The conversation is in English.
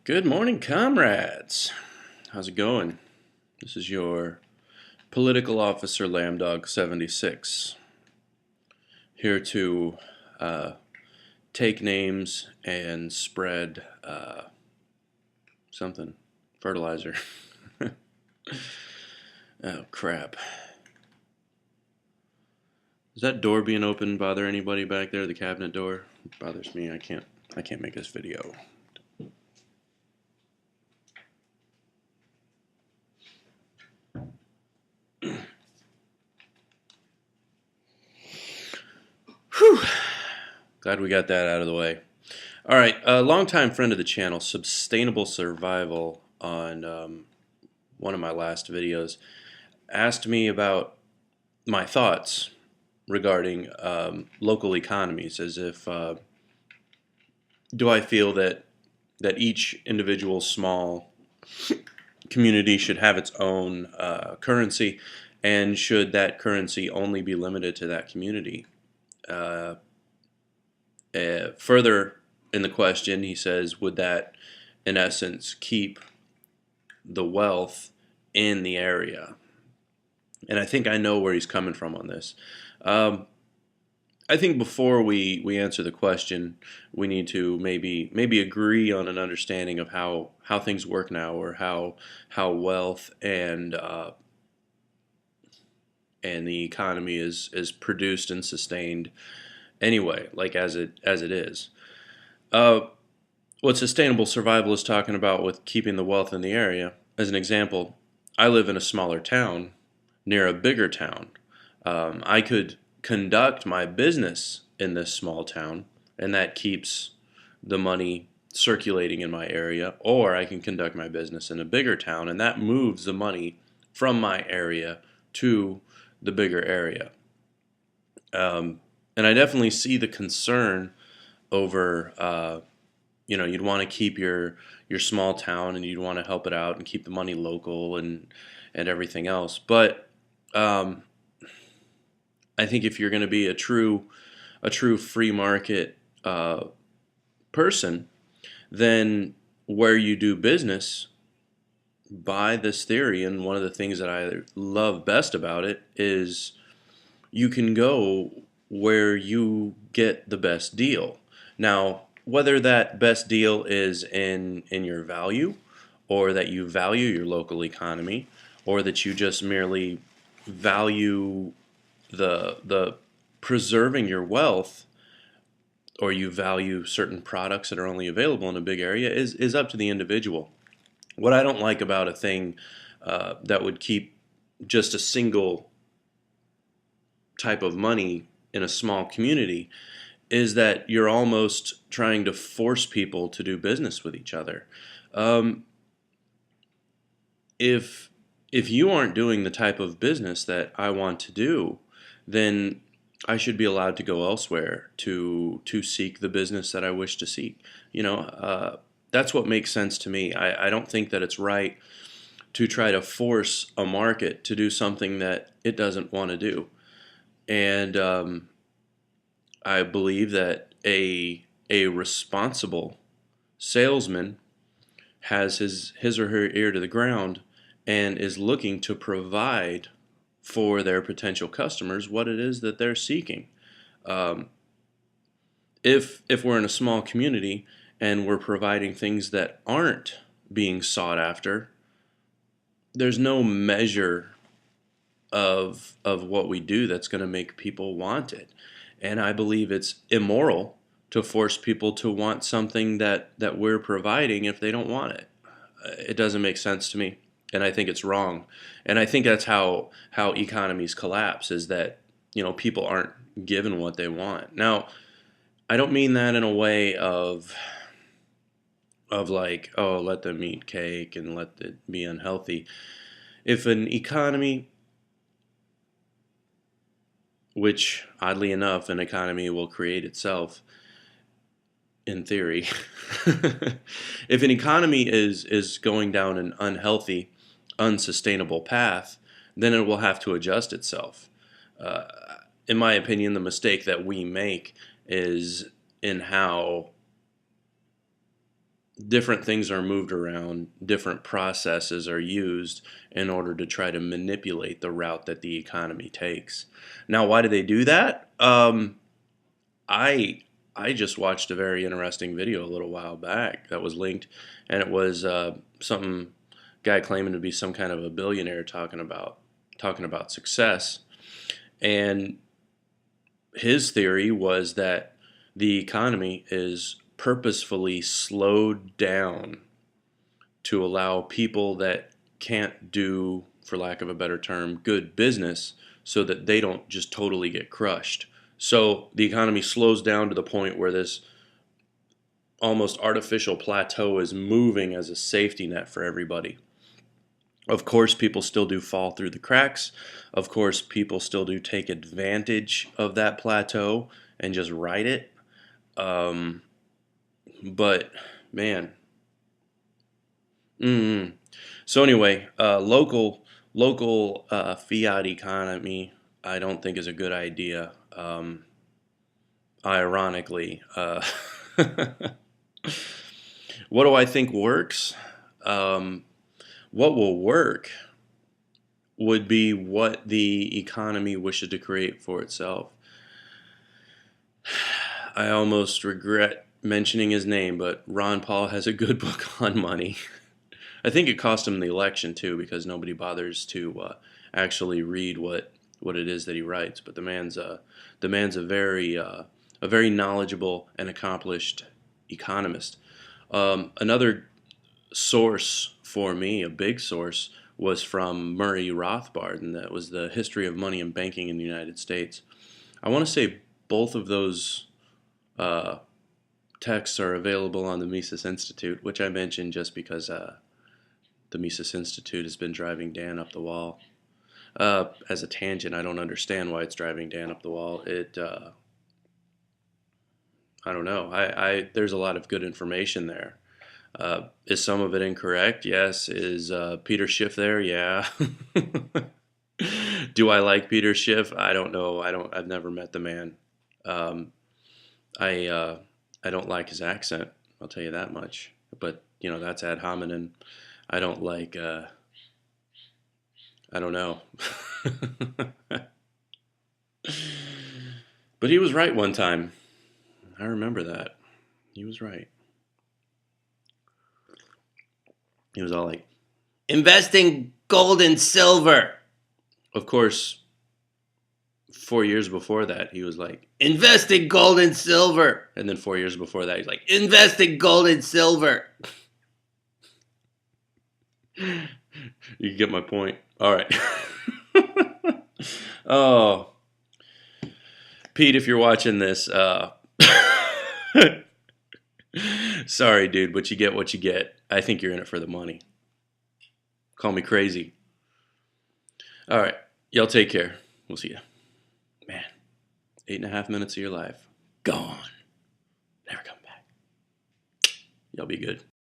Good morning, comrades. How's it going? This is your political officer, Lambdog 76, here to take names and spread something. Fertilizer. Oh, crap. Does that door being open bother anybody back there, the cabinet door? It bothers me. I can't make this video. Whew. Glad we got that out of the way. All right, a longtime friend of the channel, Sustainable Survival, on one of my last videos, asked me about my thoughts regarding local economies, as if do I feel that each individual small community should have its own currency, and should that currency only be limited to that community? Further in the question, he says, would that, in essence, keep the wealth in the area? And I think I know where he's coming from on this. I think before we answer the question, we need to maybe agree on an understanding of how things work now, or how wealth and the economy is produced and sustained anyway, like as it is. What sustainable survival is talking about with keeping the wealth in the area, as an example, I live in a smaller town near a bigger town. I could conduct my business in this small town, and that keeps the money circulating in my area, or I can conduct my business in a bigger town, and that moves the money from my area to the bigger area. And I definitely see the concern over, you'd want to keep your small town, and you'd want to help it out and keep the money local and everything else. But I think if you're going to be a true free market person, then where you do business, by this theory, and one of the things that I love best about it is you can go where you get the best deal. Now, whether that best deal is in your value, or that you value your local economy, or that you just merely value the preserving your wealth, or you value certain products that are only available in a big area, is up to the individual. What I don't like about a thing that would keep just a single type of money in a small community is that you're almost trying to force people to do business with each other. If you aren't doing the type of business that I want to do, then I should be allowed to go elsewhere to seek the business that I wish to seek. That's what makes sense to me. I don't think that it's right to try to force a market to do something that it doesn't want to do. And I believe that a responsible salesman has his or her ear to the ground and is looking to provide for their potential customers what it is that they're seeking. If we're in a small community and we're providing things that aren't being sought after, there's no measure of what we do that's going to make people want it. And I believe it's immoral to force people to want something that we're providing if they don't want it. It doesn't make sense to me, and I think it's wrong. And I think that's how economies collapse, is that people aren't given what they want. Now, I don't mean that in a way of like, oh, let them eat cake and let it be unhealthy. If an economy, which oddly enough, an economy will create itself in theory, if an economy is going down an unhealthy, unsustainable path, then it will have to adjust itself. In my opinion, the mistake that we make is in how different things are moved around, different processes are used in order to try to manipulate the route that the economy takes. Now, why do they do that? I I just watched a very interesting video a little while back that was linked, and it was some guy claiming to be some kind of a billionaire talking about success, and his theory was that the economy is purposefully slowed down to allow people that can't do, for lack of a better term, good business so that they don't just totally get crushed. So the economy slows down to the point where this almost artificial plateau is moving as a safety net for everybody. Of course, people still do fall through the cracks. Of course, people still do take advantage of that plateau and just ride it. Um, but man, mm. So anyway, local fiat economy, I don't think is a good idea. Ironically, what do I think works? Um, what will work would be what the economy wishes to create for itself. I almost regret mentioning his name, but Ron Paul has a good book on money. I think it cost him the election too, because nobody bothers to actually read what it is that he writes. But the man's a very knowledgeable and accomplished economist. Another source for me, a big source, was from Murray Rothbard, and that was the history of money and banking in the United States. I want to say both of those uh, texts are available on the Mises Institute, which I mentioned just because the Mises Institute has been driving Dan up the wall. As a tangent, I don't understand why it's driving Dan up the wall. I don't know. There's a lot of good information there. Is some of it incorrect? Yes. Is Peter Schiff there? Yeah. Do I like Peter Schiff? I don't know. I've never met the man. Um, I don't like his accent. I'll tell you that much. But that's ad hominem. I don't like. I don't know. But he was right one time. I remember that. He was right. He was all like, invest in gold and silver. Of course, 4 years before that, he was like, invest in gold and silver. And then 4 years before that, he's like, invest in gold and silver. You get my point. All right. Oh, Pete, if you're watching this, sorry, dude, but you get what you get. I think you're in it for the money. Call me crazy. All right. Y'all take care. We'll see you. Man, 8.5 minutes of your life gone. Never come back. Y'all be good.